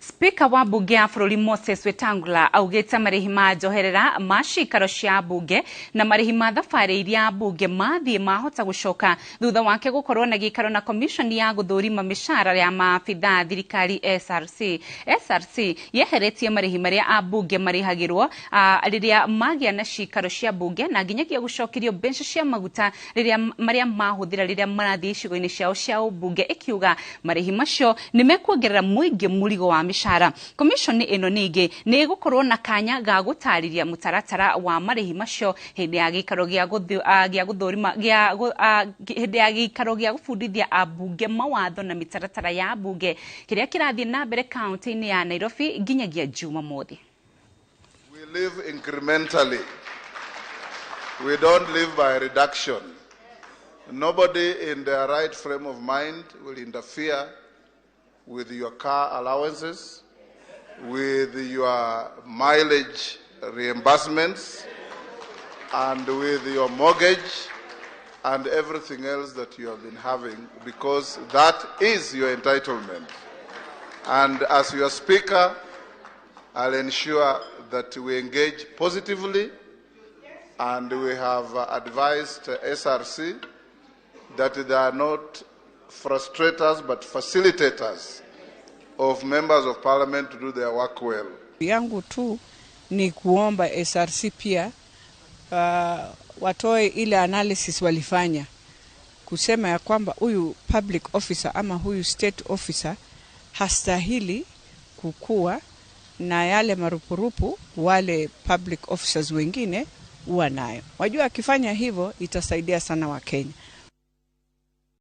Spika wa mbunge ya bũrũri Moses Wetangula augĩte marĩhi ma njoherera ma ciikaro cia mbunge na marĩhi ma thabarĩ iria mbunge mathiĩ mahota gũcoka thutha wake gũkorwo na gĩikaro na commission ya gũthũrima mĩcara ya maabitha thirikari SRC yeheretie marĩhi marĩa ambunge marĩhagĩrwo rĩrĩa magĩa na ciikaro cia mbunge na nginyagia gũcokerio mbeca cia maguta marĩa mahũthĩra rĩrĩa marathiĩ icigo-inĩ ciao cia mbunge, ikiuga marĩhi macio nĩ mekuongerera mũingĩ mũrigo wa mĩcara. Commission ĩno ningĩ nĩ gũkorwo na kanya ga gũtarĩria mũtaratara wa marĩhi macio hĩndĩ ya gĩikaro gĩa gũthũrima hĩndĩ ya gĩikaro gĩa gũbundithia ambunge mawatho na mĩtaratara ya mbunge kĩrĩa kĩrathiĩ na mbere kaunti-inĩ ya Nairobi nginyagia Jumamothi. We live incrementally. We don't live by reduction. Nobody in their right frame of mind will interfere with your car allowances, with your mileage reimbursements, and with your mortgage and everything else that you have been having, because that is your entitlement. And as your speaker, I'll ensure that we engage positively, and we have advised SRC that they are not frustrators but facilitators of members of parliament to do their work well. Yangu tu ni kuomba SRC pia watoe ile analysis walifanya kusema ya kwamba huyu public officer ama huyu state officer hastahili kukua na yale marupurupu wale public officers wengine huwa nayo. Wajua akifanya hivyo itasaidia sana Wakenya.